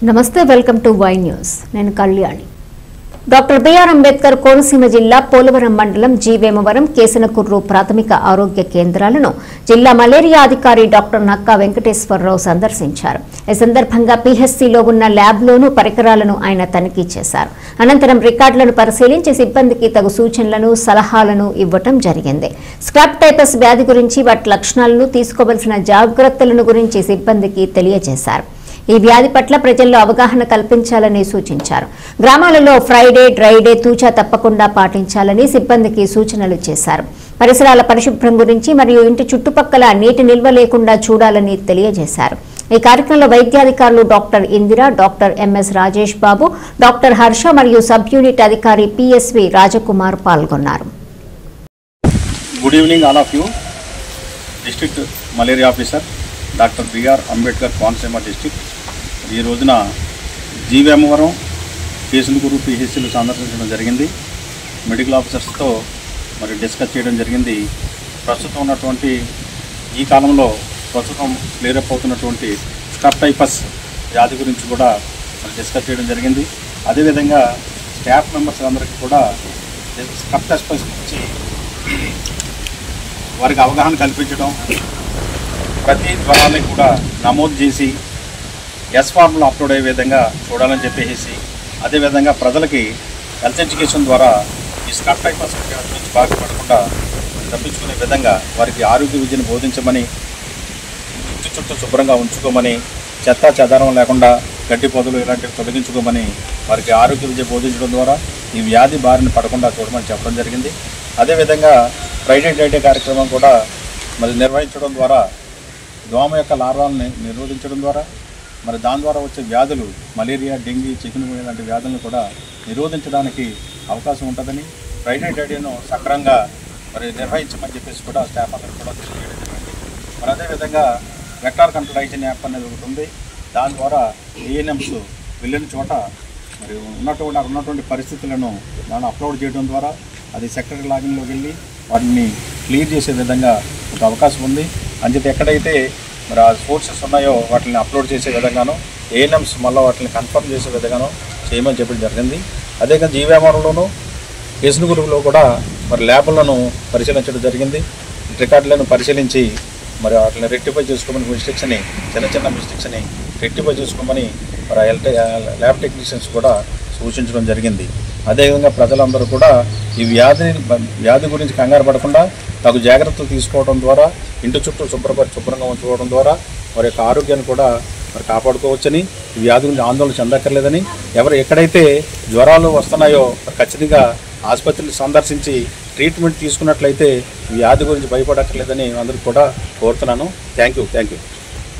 నమస్తే welcome to Y news నేను Kalyani doctor BR Ambedkar Konaseema జిల్లా పోలవరం మండలం జీవేమవరం కేసనకుర్రు ప్రాథమిక ఆరోగ్య కేంద్రాలను జిల్లా మలేరియా అధికారి డాక్టర్ నక్కా వెంకటేశ్వరరావు సందర్శించారు. ఈ సందర్భంగా పీహెచ్సీలో ఉన్న ల్యాబ్లోను పరికరాలను ఆయన తనిఖీ చేశారు. అనంతరం రికార్డులను పరిశీలించి సిబ్బందికి తగు సూచనలను సలహాలను ఇవ్వటం జరిగింది. స్క్రాప్ టైపస్ వ్యాధి గురించి వాటి లక్షణాలను తీసుకోవాల్సిన జాగ్రత్తలను గురించి సిబ్బందికి తెలియజేశారు. ఈ వ్యాధి పట్ల ప్రజల్లో అవగాహన కల్పించాలని సూచించారు. గ్రామాలలో ఫ్రైడే డ్రైడే తూచా తప్పకుండా పాటించాలని సిబ్బందికి సూచనలు చేశారు. పరిసరాల పరిశుభ్రం గురించి మరియు ఇంటి చుట్టుపక్కల నీటి నిల్వ లేకుండా చూడాలని తెలియజేశారు. ఈ కార్యక్రమంలో వైద్యాధికారులు doctor Indira, doctor MS Rajesh Babu, doctor Harsha మరియు సబ్ యూనిట్ అధికారి పిఎస్వి రాజకుమార్ పాల్గొన్నారు. Good evening all of you. District malaria officer doctor BR Ambedkar Konaseema district ఈ రోజున జీవేమవరం కేసనకుర్రు పీహెచ్సీలు సందర్శించడం జరిగింది. మెడికల్ ఆఫీసర్స్తో మరి డిస్కస్ చేయడం జరిగింది. ప్రస్తుతం ఉన్నటువంటి ఈ కాలంలో ప్రస్తుతం క్లియరప్ అవుతున్నటువంటి స్క్రాప్ టైపస్ వ్యాధి గురించి కూడా మరి డిస్కస్ చేయడం జరిగింది. అదేవిధంగా స్టాఫ్ మెంబర్స్ అందరికీ కూడా స్క్రాప్ టైపస్ గురించి వారికి అవగాహన కల్పించడం, ప్రతి జ్వరాన్ని కూడా నమోదు చేసి ఎస్ ఫార్మ్లో అప్లోడ్ అయ్యే విధంగా చూడాలని చెప్పేసి, అదేవిధంగా ప్రజలకి హెల్త్ ఎడ్యుకేషన్ ద్వారా ఈ స్క్రాప్ టైపస్ నుంచి బాగుపడకుండా తప్పించుకునే విధంగా వారికి ఆరోగ్య విద్యను బోధించమని, ఇంటి చుట్టూ శుభ్రంగా ఉంచుకోమని, చెత్త చెదారం లేకుండా గడ్డి పొదలు ఇలాంటివి తొలగించుకోమని వారికి ఆరోగ్య విద్య బోధించడం ద్వారా ఈ వ్యాధి బారిన పడకుండా చూడమని చెప్పడం జరిగింది. అదేవిధంగా ఫ్రైడే డ్రైడే కార్యక్రమం కూడా మరి నిర్వహించడం ద్వారా దోమ యొక్క లార్వాలని నిరోధించడం ద్వారా మరి దాని ద్వారా వచ్చే వ్యాధులు మలేరియా, డెంగీ, చికెన్గున్యా లాంటి వ్యాధులను కూడా నిరోధించడానికి అవకాశం ఉంటుందని, ఫ్రైడే డ్రైడేను సక్రమంగా మరి నిర్వహించమని చెప్పేసి కూడా స్టాఫ్ అందరూ కూడా తెలియజేయడం జరిగింది. మరి అదేవిధంగా వెక్టార్ కంట్రోల్ హైజీన్ యాప్ అనేది ఒకటి ఉంది. దాని ద్వారా ఏఎన్ఎంస్ వెళ్ళిన చోట మరి ఉన్నటువంటి పరిస్థితులను దాన్ని అప్లోడ్ చేయడం ద్వారా అది సెక్రటరీ లాగిన్లోకి వెళ్ళి వాటిని క్లియర్ చేసే విధంగా ఒక అవకాశం ఉంది. అంచేత ఎక్కడైతే మరి ఆ సోర్సెస్ ఉన్నాయో వాటిని అప్లోడ్ చేసే విధంగానో, ఏఎన్ఎంస్ మళ్ళీ వాటిని కన్ఫర్మ్ చేసే విధంగానో చేయమని చెప్పడం జరిగింది. అదేవిధంగా జీవేమవరంలోనూ కేసనకుర్రులో కూడా మరి ల్యాబ్లను పరిశీలించడం జరిగింది. రికార్డులను పరిశీలించి మరి వాటిని రెక్టిఫై చేసుకోమని చిన్న మిస్టేక్స్ని రెక్టిఫై చేసుకోమని మరి ల్యాబ్ టెక్నీషియన్స్ కూడా సూచించడం జరిగింది. అదేవిధంగా ప్రజలందరూ కూడా ఈ వ్యాధి గురించి కంగారు పడకుండా తగు జాగ్రత్తలు తీసుకోవడం ద్వారా, ఇంటి చుట్టూ శుభ్రంగా ఉంచుకోవడం ద్వారా వారి యొక్క ఆరోగ్యాన్ని కూడా మరి కాపాడుకోవచ్చని, ఈ వ్యాధి గురించి ఆందోళన చెందక్కర్లేదని, ఎక్కడైతే జ్వరాలు వస్తున్నాయో ఖచ్చితంగా ఆసుపత్రిని సందర్శించి ట్రీట్మెంట్ తీసుకున్నట్లయితే ఈ వ్యాధి గురించి భయపడక్కర్లేదని అందరికీ కూడా కోరుతున్నాను. Thank you.